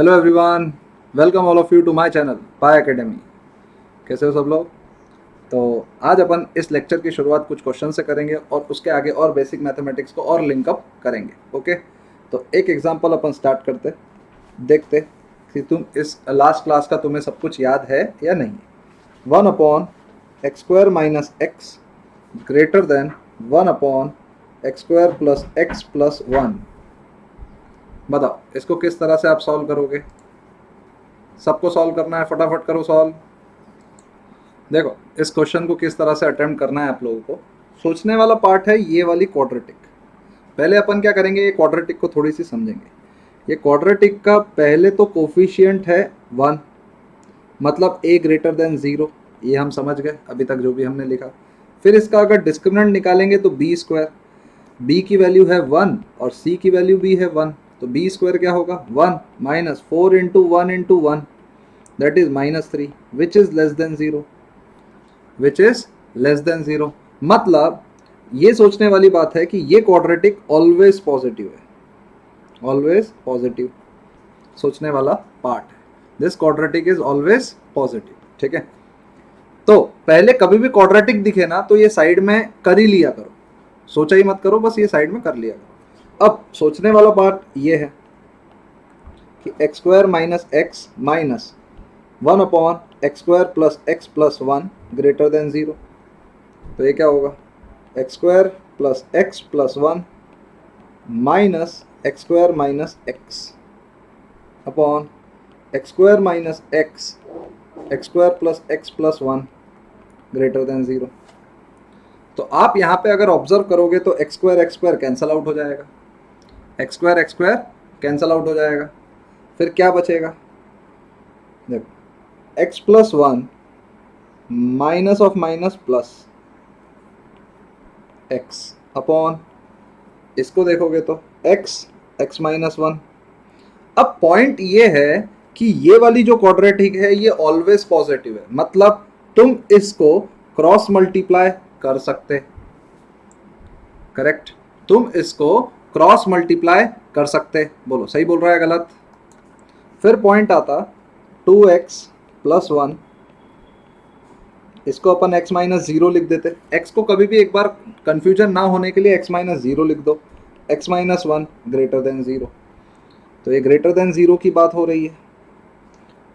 Hello everyone, welcome all of you to my channel Pi academy. कैसे हो सब लोग? तो आज अपन इस लेक्चर की शुरुआत कुछ क्वेश्चन से करेंगे और उसके आगे और बेसिक मैथमेटिक्स को और लिंकअप करेंगे। ओके, तो एक एग्जांपल अपन स्टार्ट करते, देखते कि तुम इस लास्ट क्लास का तुम्हें सब कुछ याद है या नहीं। 1/x² minus x greater than 1/x² plus x plus 1। बताओ इसको किस तरह से आप सॉल्व करोगे? सबको सॉल्व करना है, फटाफट करो सॉल्व। देखो इस क्वेश्चन को किस तरह से अटेम्प्ट करना है आप लोगों को। सोचने वाला पार्ट है ये वाली क्वाड्रेटिक। पहले अपन क्या करेंगे, ये क्वाड्रेटिक को थोड़ी सी समझेंगे। ये क्वाड्रेटिक का पहले तो कोफिशिएंट है 1, मतलब a ग्रेटर देन 0, ये हम समझ गए अभी तक जो भी हमने लिखा। फिर इसका अगर डिस्क्रिमिनेंट निकालेंगे तो b², b की वैल्यू है 1 और c की वैल्यू भी है 1, तो b² क्या होगा 1 minus 4 into 1 into 1, that is -3, which is less than 0, which is less than 0। मतलब ये सोचने वाली बात है कि ये क्वाड्रेटिक ऑलवेज पॉजिटिव है, ऑलवेज पॉजिटिव सोचने वाला पार्ट है। This quadratic is always positive. ठीक है, तो पहले कभी भी क्वाड्रेटिक दिखे ना तो ये साइड में कर ही लिया करो, सोचा ही मत करो, बस ये साइड में कर लिया करो। अब सोचने वाला पार्ट ये है कि x² minus x minus 1/x² plus x plus 1 greater than 0। तो ये क्या होगा, x² plus x plus 1 minus x² minus x upon x² minus x x² plus x plus 1 greater than 0। तो आप यहाँ पे अगर ऑब्जर्व करोगे तो x² कैंसल आउट हो जाएगा, x² कैंसल आउट हो जाएगा। फिर क्या बचेगा, देखो x plus 1 minus of minus plus x upon, इसको देखोगे तो x माइनस 1। अब पॉइंट ये है कि ये वाली जो क्वाड्रेटिक है ये ऑलवेज पॉजिटिव है, मतलब तुम इसको क्रॉस मल्टीप्लाई कर सकते, करेक्ट, तुम इसको क्रॉस मल्टीप्लाई कर सकते। बोलो सही बोल रहा है गलत? फिर पॉइंट आता 2x प्लस 1, इसको अपन x माइनस 0 लिख देते। x को कभी भी एक बार कंफ्यूजन ना होने के लिए x माइनस 0 लिख दो, x माइनस 1 ग्रेटर देन 0। तो ये ग्रेटर देन 0 की बात हो रही है,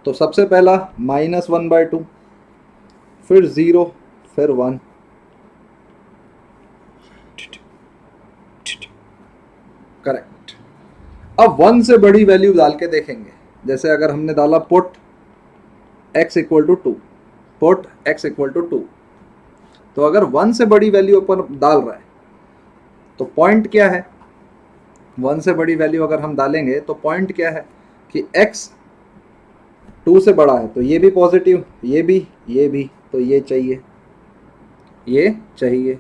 तो सबसे पहला -1/2, फिर 0, फिर 1। करेक्ट। अब 1 से बड़ी वैल्यू डाल के देखेंगे, जैसे अगर हमने डाला put x equal to 2, put x equal to 2, तो अगर 1 से बड़ी वैल्यू अपन डाल रहा है तो पॉइंट क्या है, 1 से बड़ी वैल्यू अगर हम डालेंगे तो पॉइंट क्या है कि x 2 से बड़ा है, तो ये भी पॉजिटिव, ये भी, तो ये चाहिए, ये चाहिए।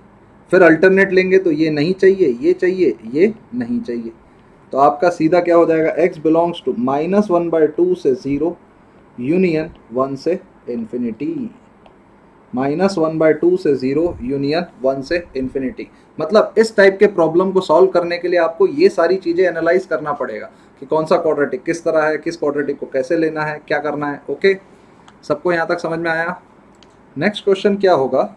फिर अल्टरनेट लेंगे तो ये नहीं चाहिए, ये चाहिए, ये नहीं चाहिए। तो आपका सीधा क्या हो जाएगा, x बिलोंग्स टू -1/2 से 0 यूनियन 1 से इन्फिनिटी, -1/2 से 0 यूनियन 1 से इन्फिनिटी। मतलब इस टाइप के प्रॉब्लम को सॉल्व करने के लिए आपको ये सारी चीज़ें एनालाइज करना पड़ेगा कि कौन सा क्वाड्रेटिक किस तरह है, किस क्वाड्रेटिक को कैसे लेना है, क्या करना है। ओके, सबको यहाँ तक समझ में आया? नेक्स्ट क्वेश्चन क्या होगा,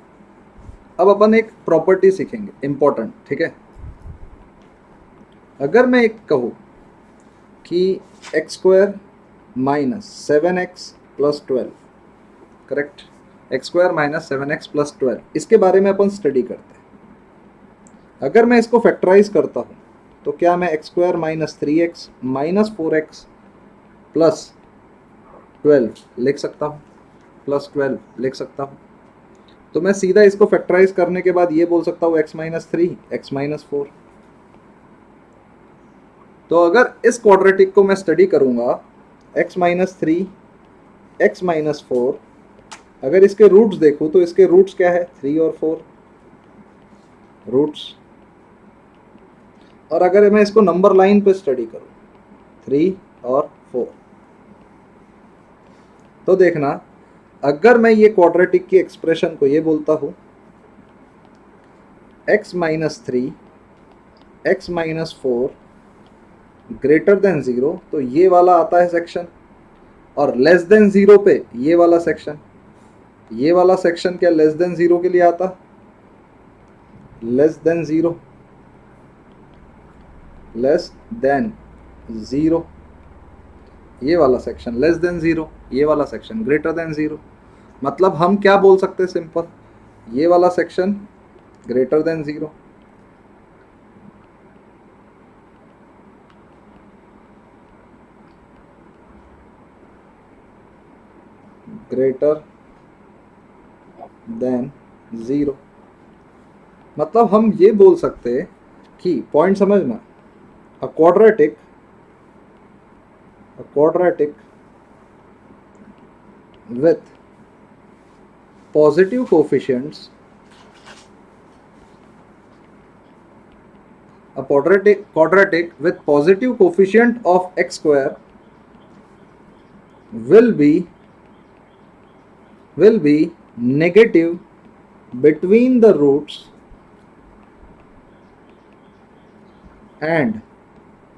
अब अपन एक प्रॉपर्टी सीखेंगे इंपॉर्टेंट। ठीक है, अगर मैं एक कहूँ कि x² minus 7x plus 12, correct, x² minus 7x plus 12, इसके बारे में अपन स्टडी करते हैं। अगर मैं इसको फैक्टराइज करता हूँ तो क्या मैं x² minus 3x minus 4x plus 12 लिख सकता हूँ, प्लस 12 लिख सकता हूँ। तो मैं सीधा इसको फैक्टराइज करने के बाद ये बोल सकता हूँ x माइनस 3 x माइनस 4। तो अगर इस क्वाड्रेटिक को मैं स्टडी करूंगा x माइनस 3 x माइनस 4, अगर इसके रूट्स देखूं तो इसके रूट्स क्या है, 3 और 4 रूट्स। और अगर मैं इसको नंबर लाइन पे स्टडी करूं 3 और 4, तो देखना अगर मैं ये क्वाड्रेटिक की एक्सप्रेशन को ये बोलता हूं x minus 3 x minus 4 greater than 0 तो ये वाला आता है सेक्शन, और लेस देन 0 पे ये वाला सेक्शन। ये वाला सेक्शन क्या लेस देन 0 के लिए आता? लेस देन 0, लेस देन 0 ये वाला सेक्शन लेस देन 0, ये वाला सेक्शन ग्रेटर देन 0। मतलब हम क्या बोल सकते हैं सिंपल, ये वाला section greater than 0, greater than 0। मतलब हम ये बोल सकते हैं कि पॉइंट समझना, a quadratic with positive coefficients, a quadratic with positive coefficient of x square will be negative between the roots and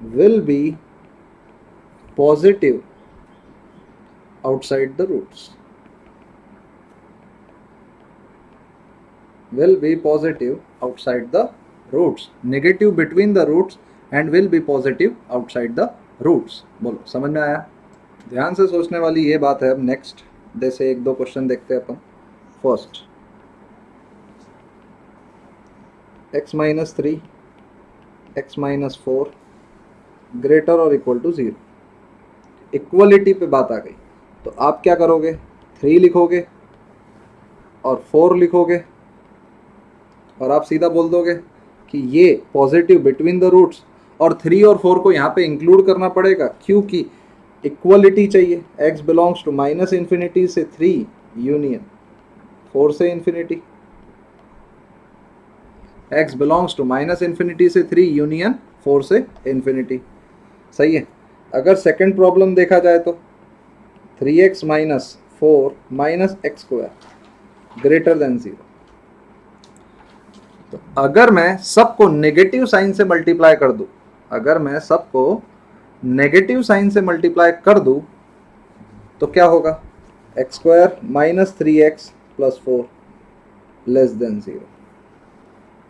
will be positive outside the roots. Will be positive outside the roots. Negative between the roots and will be positive outside the roots. बोलो समझ में आया? ध्यान से सोचने वाली ये बात है। अब नेक्स्ट जैसे एक दो क्वेश्चन देखते हैं अपन। First, x minus 3, x minus 4 greater और इक्वल टू 0। इक्वलिटी पे बात आ गई, तो आप क्या करोगे? 3 लिखोगे और 4 लिखोगे और आप सीधा बोल दोगे कि ये पॉजिटिव बिटवीन द रूट्स, और 3 और 4 को यहाँ पे इंक्लूड करना पड़ेगा क्योंकि इक्वलिटी चाहिए। x belongs to minus infinity से 3 यूनियन 4 से infinity, x belongs to minus infinity से 3 यूनियन 4 से इन्फिनिटी। सही है। अगर सेकंड प्रॉब्लम देखा जाए तो 3x minus 4 minus x square greater than 0। तो अगर मैं सबको नेगेटिव साइन से मल्टीप्लाई कर दूं, अगर मैं सबको नेगेटिव साइन से मल्टीप्लाई कर दूं तो क्या होगा? X square minus 3x plus 4 less than 0।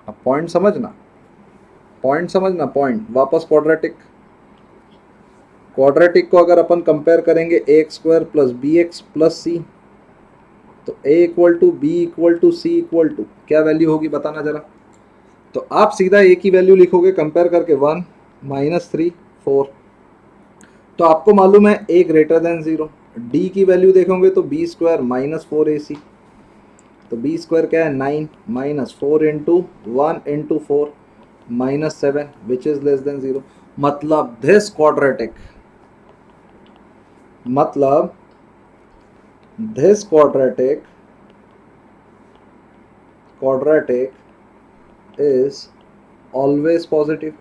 अब पॉइंट समझना, पॉइंट वापस क्वाड्रेटिक को अगर अपन कंपेयर करेंगे ax square plus bx plus C, तो a equal to B equal to C equal to क्या वैल्यू होगी बताना जरा। तो आप सीधा a की वैल्यू लिखोगे कंपेयर करके 1 माइनस 3 4, तो आपको मालूम है a ग्रेटर देन 0। d की वैल्यू देखोगे तो b स्क्वायर माइनस 4ac, तो b स्क्वायर क्या है 9 minus 4 into 1 into 4 minus 7 which is less than 0। मतलब this quadratic is always positive।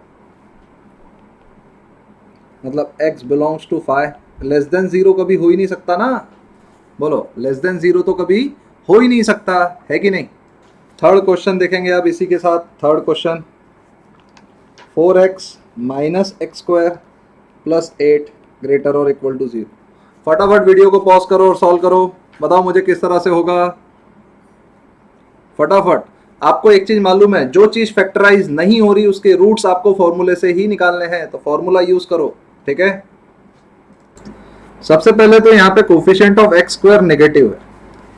मतलब x belongs to 5, less than 0 कभी हो ही नहीं सकता ना। बोलो लेस देन 0 तो कभी हो ही नहीं सकता है कि नहीं। थर्ड क्वेश्चन देखेंगे अब इसी के साथ। Third question 4x minus x square plus 8 greater और इक्वल टू 0। फटाफट वीडियो को पॉज करो और सॉल्व करो, बताओ मुझे किस तरह से होगा फटाफट। आपको एक चीज मालूम है, जो चीज फैक्टराइज नहीं हो रही उसके रूट्स आपको फॉर्मूले से ही निकालने हैं, तो फॉर्मूला यूज करो। ठीक है, सबसे पहले तो यहाँ पे coefficient of x square negative है,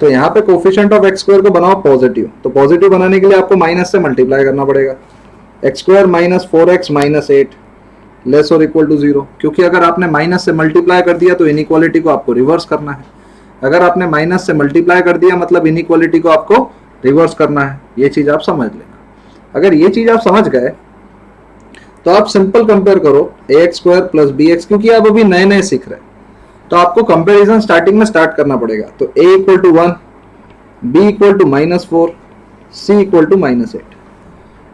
तो यहाँ पे कोफिशिएंट ऑफ एक्स स्क्वायर को बनाओ पॉजिटिव। तो पॉजिटिव बनाने के लिए आपको माइनस से मल्टीप्लाई करना पड़ेगा। X square minus 4x minus 8 less और इक्वल टू 0, क्योंकि अगर आपने माइनस से मल्टीप्लाई कर दिया तो इनइक्वालिटी को आपको रिवर्स करना है। अगर आपने माइनस से मल्टीप्लाई कर दिया मतलब इनइक्वालिटी को आपको रिवर्स करना है। ये चीज आप समझ लेना। अगर ये चीज आप समझ गए तो आप सिंपल कंपेयर करो ax स्क्वायर प्लस bx, क्योंकि आप अभी नए नए सीख रहे हैं तो आपको कंपैरिजन स्टार्टिंग में स्टार्ट करना पड़ेगा। तो a equal to 1, b equal to minus 4, c equal to minus 8।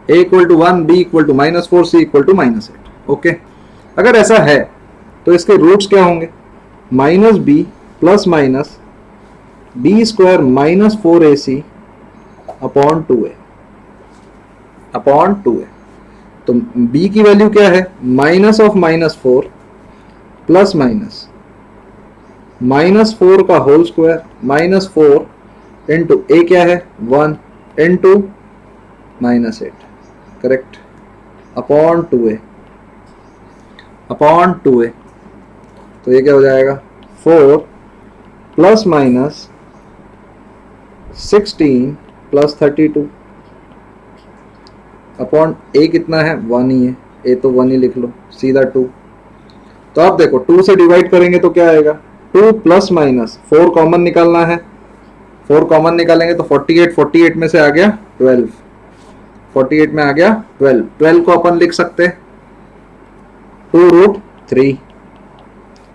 a equal to 1, b equal to minus 4, c equal to minus 8। Okay, अगर ऐसा है तो इसके रूट्स क्या होंगे? Minus b plus minus b square minus 4ac upon 2a। तो b की value क्या है, माइनस ऑफ -4 प्लस -4 का होल स्क्वायर, -4 इंटू ए क्या है 1 इंटू -8, करेक्ट, अपॉन 2a, तो ये क्या हो जाएगा 4 प्लस -16 प्लस 32 अपॉन ए कितना है 1 ही है, ए तो 1 ही लिख लो, सीधा 2। तो आप देखो 2 से डिवाइड करेंगे तो क्या आएगा 2 प्लस -4 कॉमन निकालना है, 4 कॉमन निकालेंगे तो 48 में से आ गया 12, 48 में आ गया 12 को अपन लिख सकते हैं 2√3,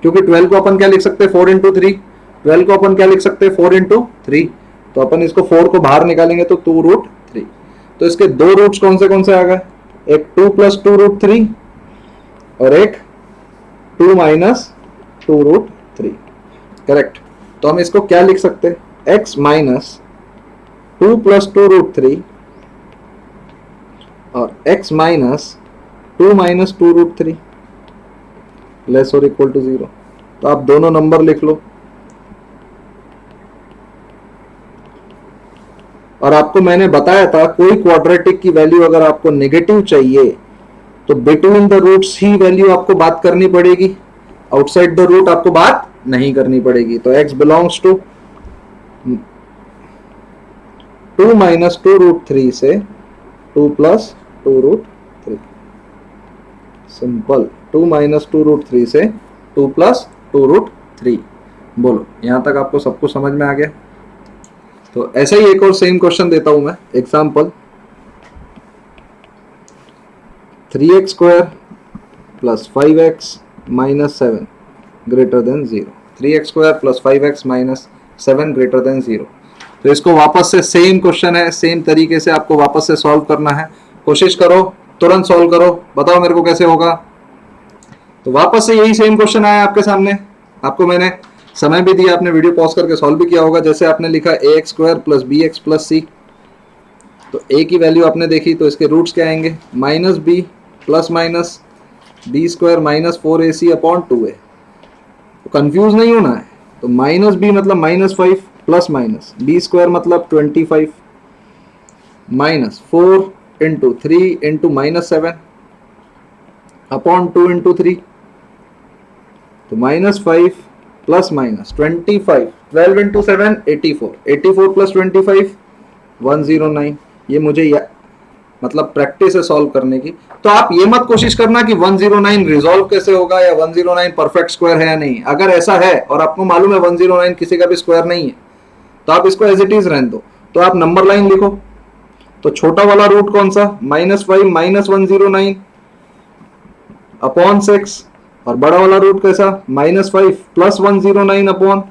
क्योंकि 12 को अपन क्या लिख सकते हैं 4 इंटू 3, 12 को अपन क्या लिख सकते हैं 4 इंटू 3, तो अपन इसको 4 को बाहर निकालेंगे तो 2√3। तो इसके दो रूट्स कौन से आ गए, एक 2 प्लस 2√3 और एक 2 माइनस 2√3, करेक्ट। तो हम इसको क्या लिख सकते हैं, x माइनस 2 प्लस 2√3 और x माइनस 2 माइनस 2√3 लेस और इक्वल टू 0। तो आप दोनों नंबर लिख लो, और आपको मैंने बताया था कोई क्वाड्रेटिक की वैल्यू अगर आपको नेगेटिव चाहिए तो बिटवीन द रूट्स ही वैल्यू आपको बात करनी पड़ेगी, आउटसाइड द रूट आपको बात नहीं करनी पड़ेगी। तो x बिलोंग्स टू 2 माइनस 2√3 से 2 प्लस 2√3, सिंपल, 2 माइनस 2√3 से 2 प्लस 2√3। बोलो यहां तक आपको सब कुछ समझ में आ गया। तो ऐसा ही एक और सेम क्वेश्चन देता हूं मैं, example 3x square plus 5x minus 7 greater than 0, 3x square plus 5x minus 7 greater than 0। तो इसको वापस से सेम क्वेश्चन है, सेम तरीके से आपको वापस से सॉल्व करना है, कोशिश करो तुरंत सॉल्व करो, बताओ मेरे को कैसे होगा। तो वापस से यही सेम क्वेश्चन आया आपके सामने, आपको मैंने समय भी दिया, आपने वीडियो पॉज करके सॉल्व भी किया होगा। जैसे आपने लिखा ax square plus bx plus c, तो a की वैल्यू आपने देखी तो इसके रूट्स क्या आएंगे, minus b plus minus b square minus 4ac upon 2a। तो कंफ्यूज नहीं होना है, तो माइनस b मतलब -5 प्लस माइनस b स्क्वायर मतलब 25 minus 4 into 3 into -7 upon 2 into 3, तो -5 प्लस माइनस 25, 12 इंटू 7 84, 84 प्लस 25 109। ये मुझे मतलब प्रैक्टिस है सॉल्व करने की। तो आप ये मत कोशिश करना कि 109 रिजॉल्व कैसे होगा या 109 परफेक्ट स्क्वायर है या नहीं। अगर ऐसा है और आपको मालूम है 109 किसी का भी स्क्वायर नहीं है तो आप इसको एज इट इज रहने दो। तो आप नंबर लाइन लिखो, तो छोटा वाला रूट कौन सा, -5 माइनस 109 अपॉन 6, और बड़ा वाला रूट कैसा, -5 प्लस 109 अपॉन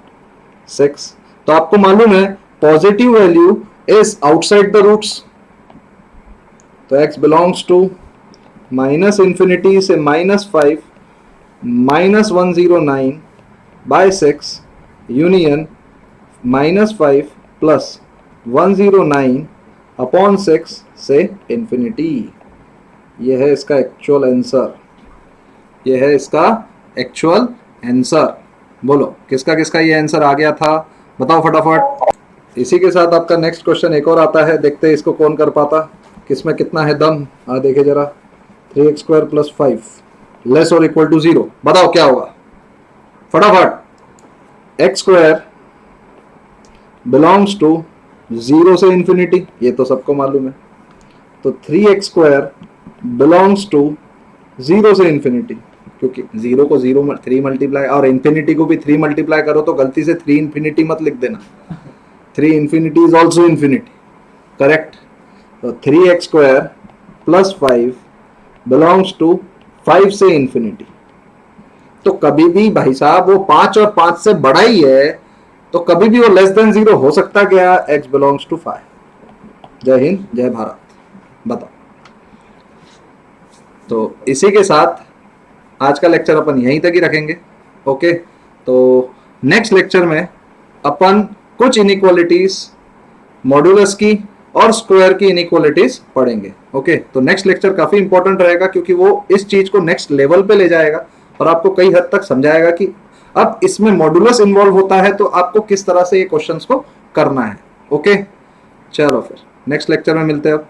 6। तो आपको मालूम है positive value is outside the roots, तो x बिलोंग्स टू -∞ से -5 minus 109 by 6 union -5 plus 109 upon 6 से इंफिनिटी। यह है इसका एक्चुअल आंसर, यह है इसका एक्चुअल आंसर। बोलो किसका किसका ये आंसर आ गया था, बताओ फटाफट। इसी के साथ आपका नेक्स्ट क्वेश्चन एक और आता है, देखते हैं इसको कौन कर पाता, किसमें कितना है दम। देखे जरा, 3x स्क्वायर प्लस 5 लेस और इक्वल टू 0, बताओ क्या होगा फटाफट। x स्क्वायर बिलोंग्स टू 0 से इंफिनिटी, ये तो सबको मालूम है। तो 3x स्क्वायर बिलोंग्स टू 0 से इंफिनिटी, क्योंकि 0 को 0 3 मल्टीप्लाई और इंफिनिटी को भी 3 मल्टीप्लाई करो तो गलती से 3 इंफिनिटी मत लिख देना, 3 infinity is also infinity, correct. तो 3x square plus 5 belongs to 5 से इंफिनिटी। तो कभी भी भाई साहब वो 5 और 5 से बड़ा ही है तो कभी भी वो लेस देन 0 हो सकता क्या, x बिलोंग्स टू 5। जय हिंद जय भारत, बताओ। तो इसी के साथ आज का लेक्चर अपन यहीं तक ही रखेंगे, ओके। तो नेक्स्ट लेक्चर में अपन कुछ इनइक्वालिटीज मॉड्यूलस की और स्क्वायर की इनइक्वालिटीज पढ़ेंगे। ओके, तो नेक्स्ट लेक्चर काफी इंपॉर्टेंट रहेगा क्योंकि वो इस चीज को नेक्स्ट लेवल पे ले जाएगा और आपको कई हद तक समझाएगा कि अब इसमें मॉडुलस इन्वॉल्व होता है तो आपको किस तरह से ये क्वेश्चंस को करना है। ओके, चलो फिर नेक्स्ट लेक्चर में मिलते हैं अब।